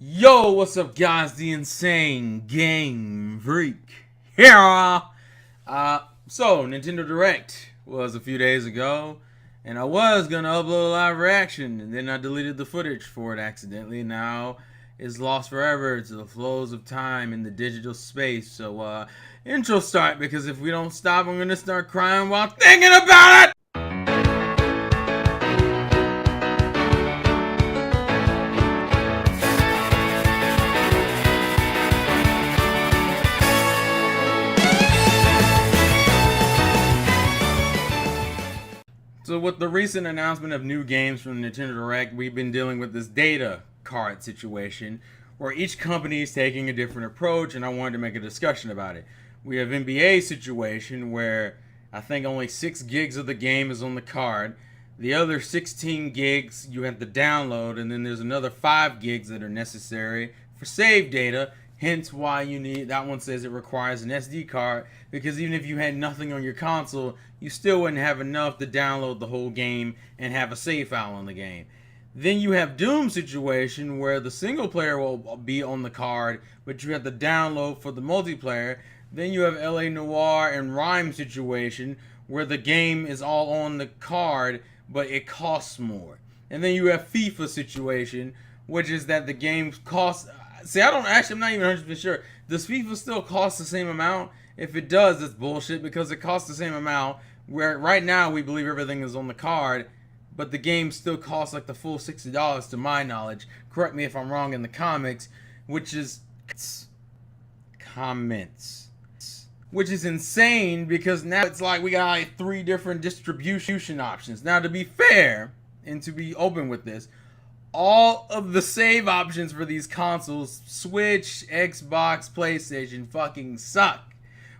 Yo, what's up, guys? The Insane Game Freak here. So Nintendo Direct was a few days ago, and I was gonna upload a live reaction, and then I deleted the footage for it accidentally. Now it's lost forever to the flows of time in the digital space. So, intro start, because if we don't stop, I'm gonna start crying while thinking about it. So with the recent announcement of new games from Nintendo Direct, we've been dealing with this data card situation where each company is taking a different approach, and I wanted to make a discussion about it. We have NBA situation where I think only 6 gigs of the game is on the card. The other 16 gigs you have to download, and then there's another 5 gigs that are necessary for save data. Hence why you need, that one says it requires an SD card, because even if you had nothing on your console, you still wouldn't have enough to download the whole game and have a save file on the game. Then you have Doom situation where the single player will be on the card, but you have to download for the multiplayer. Then you have LA Noire and Rhyme situation where the game is all on the card, but it costs more. And then you have FIFA situation, which is that the game costs. See, I'm not even 100% sure. Does FIFA still cost the same amount? If it does, it's bullshit, because it costs the same amount. Where right now we believe everything is on the card, but the game still costs like the full $60 to my knowledge. Correct me if I'm wrong in the comics, which is insane, because now it's like we got like 3 different distribution options. Now, to be fair and to be open with this, all of the save options for these consoles, Switch, Xbox, PlayStation, fucking suck.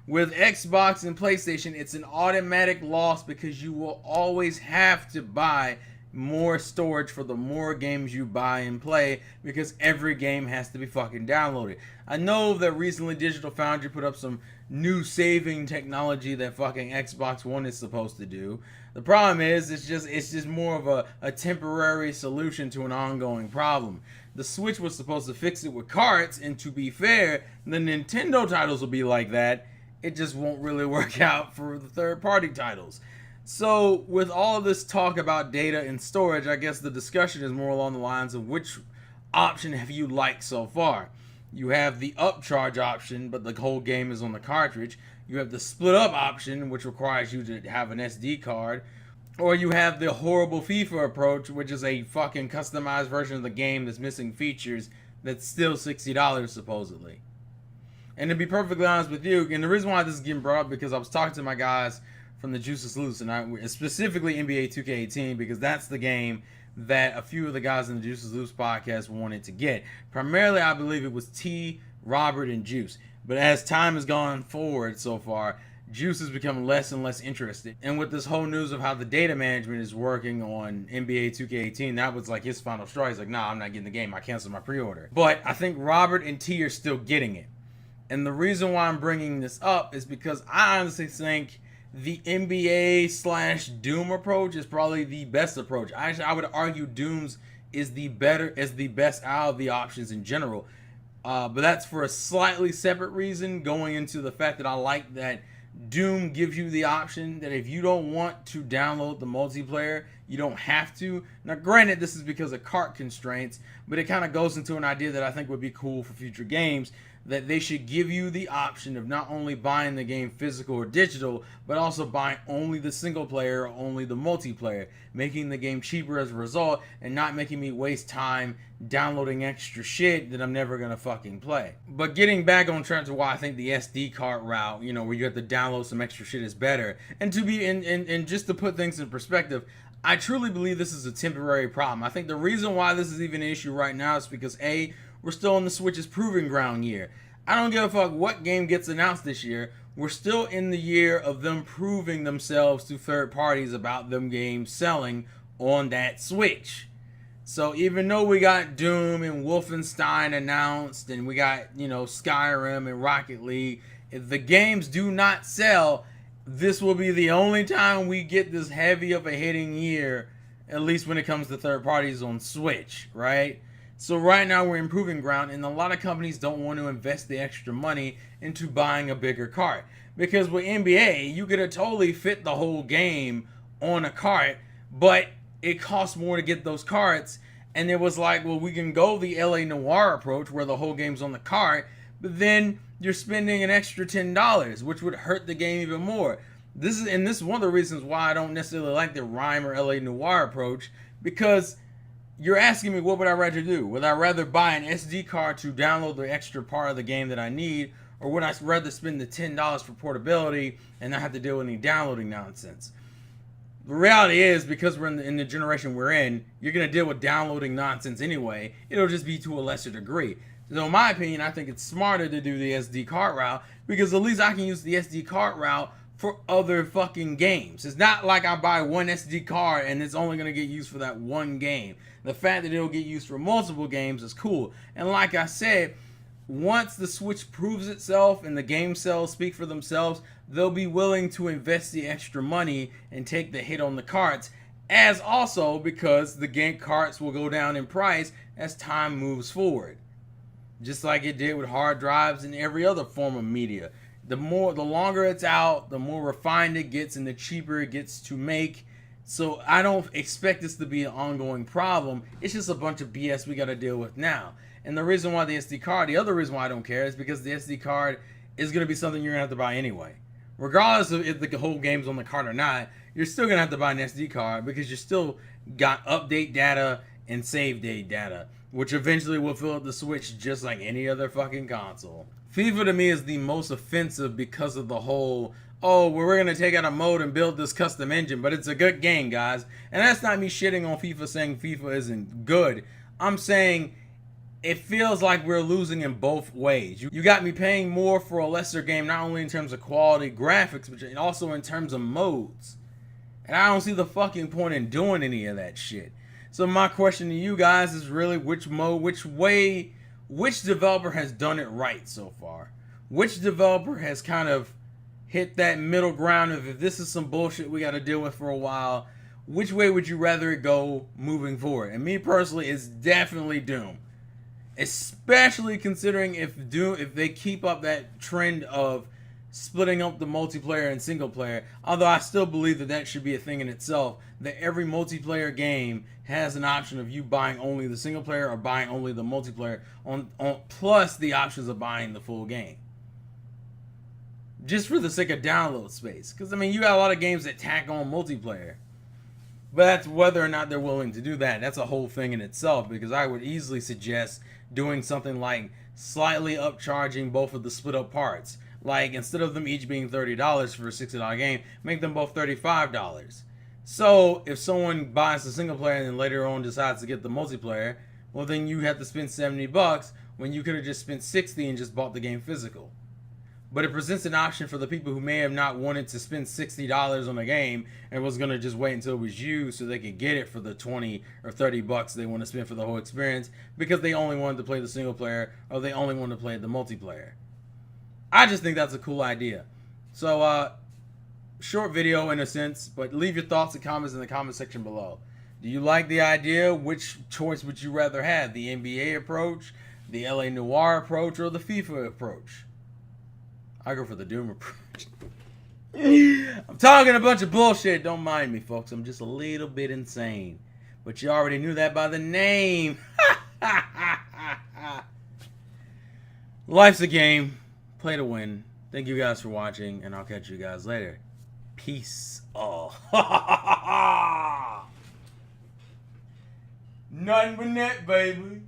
With Xbox and PlayStation, it's an automatic loss, because you will always have to buy more storage for the more games you buy and play, because every game has to be fucking downloaded. I know that recently Digital Foundry put up some new saving technology that fucking Xbox One is supposed to do. The problem is, it's just more of a temporary solution to an ongoing problem. The Switch was supposed to fix it with carts, and to be fair, the Nintendo titles will be like that. It just won't really work out for the third-party titles. So with all of this talk about data and storage, I guess the discussion is more along the lines of which option have you liked so far. You have the upcharge option, but the whole game is on the cartridge. You have the split up option, which requires you to have an SD card. Or you have the horrible FIFA approach, which is a fucking customized version of the game that's missing features that's still $60 supposedly. And to be perfectly honest with you, and the reason why this is getting brought up, because I was talking to my guys from the Juices Loose, and specifically NBA 2K18, because that's the game that a few of the guys in the Juices Loose podcast wanted to get. Primarily, I believe it was T, Robert, and Juice. But as time has gone forward so far, Juice has become less and less interested. And with this whole news of how the data management is working on NBA 2K18, that was like his final straw. He's like, nah, I'm not getting the game. I canceled my pre-order. But I think Robert and T are still getting it. And the reason why I'm bringing this up is because I honestly think the NBA / Doom approach is probably the best approach. Actually, I would argue Doom's is the best out of the options in general. But that's for a slightly separate reason, going into the fact that I like that Doom gives you the option that if you don't want to download the multiplayer, you don't have to. Now, granted, this is because of cart constraints, but it kind of goes into an idea that I think would be cool for future games, that they should give you the option of not only buying the game physical or digital, but also buying only the single player or only the multiplayer, making the game cheaper as a result, and not making me waste time downloading extra shit that I'm never gonna fucking play. But getting back on track to why I think the SD card route, where you have to download some extra shit, is better. And to be and just to put things in perspective, I truly believe this is a temporary problem. I think the reason why this is even an issue right now is because A, we're still in the Switch's proving ground year. I don't give a fuck what game gets announced this year. We're still in the year of them proving themselves to third parties about them games selling on that Switch. So even though we got Doom and Wolfenstein announced, and we got, Skyrim and Rocket League, if the games do not sell, this will be the only time we get this heavy of a hitting year, at least when it comes to third parties on Switch, right? So right now we're improving ground, and a lot of companies don't want to invest the extra money into buying a bigger cart. Because with NBA, you could have totally fit the whole game on a cart, but it costs more to get those carts. And it was like, well, we can go the LA Noir approach where the whole game's on the cart, but then you're spending an extra $10, which would hurt the game even more. This is one of the reasons why I don't necessarily like the Rhyme or LA Noir approach, because you're asking me what would I rather do? Would I rather buy an SD card to download the extra part of the game that I need, or would I rather spend the $10 for portability and not have to deal with any downloading nonsense? The reality is, because we're in the generation we're in, you're going to deal with downloading nonsense anyway. It'll just be to a lesser degree. So in my opinion, I think it's smarter to do the SD card route, because at least I can use the SD card route for other fucking games. It's not like I buy one SD card and it's only going to get used for that one game. The fact that it'll get used for multiple games is cool. And like I said, once the Switch proves itself and the game sales speak for themselves, they'll be willing to invest the extra money and take the hit on the carts, as also because the game carts will go down in price as time moves forward. Just like it did with hard drives and every other form of media. The longer it's out, the more refined it gets and the cheaper it gets to make. So I don't expect this to be an ongoing problem. It's just a bunch of BS we got to deal with now. And the reason why the other reason why I don't care is because the SD card is going to be something you're going to have to buy anyway. Regardless of if the whole game's on the card or not, you're still going to have to buy an SD card because you still got update data and save date data, which eventually will fill up the Switch just like any other fucking console. FIFA to me is the most offensive because of the whole, oh, well, we're going to take out a mode and build this custom engine, but it's a good game, guys. And that's not me shitting on FIFA saying FIFA isn't good. I'm saying it feels like we're losing in both ways. You got me paying more for a lesser game, not only in terms of quality graphics, but also in terms of modes. And I don't see the fucking point in doing any of that shit. So my question to you guys is really which developer has done it right so far? Which developer has kind of hit that middle ground of, if this is some bullshit we got to deal with for a while, which way would you rather it go moving forward? And me personally, it's definitely Doom. Especially considering if they keep up that trend of splitting up the multiplayer and single player, although I still believe that should be a thing in itself, that every multiplayer game has an option of you buying only the single player or buying only the multiplayer, on plus the options of buying the full game. Just for the sake of download space. Because, I mean, you got a lot of games that tack on multiplayer. But that's whether or not they're willing to do that. That's a whole thing in itself, because I would easily suggest doing something like slightly upcharging both of the split up parts. Like, instead of them each being $30 for a $60 game, make them both $35. So, if someone buys the single player and then later on decides to get the multiplayer, well, then you have to spend $70 when you could have just spent $60 and just bought the game physical. But it presents an option for the people who may have not wanted to spend $60 on a game and was going to just wait until it was used so they could get it for the $20 or $30 they want to spend for the whole experience, because they only wanted to play the single player or they only wanted to play the multiplayer. I just think that's a cool idea. So, short video in a sense, but leave your thoughts and comments in the comment section below. Do you like the idea? Which choice would you rather have? The NBA approach, the LA Noir approach, or the FIFA approach? I go for the Doom approach. I'm talking a bunch of bullshit. Don't mind me, folks. I'm just a little bit insane. But you already knew that by the name. Life's a game. Play to win. Thank you guys for watching, and I'll catch you guys later. Peace. Oh. Nothing but net, baby.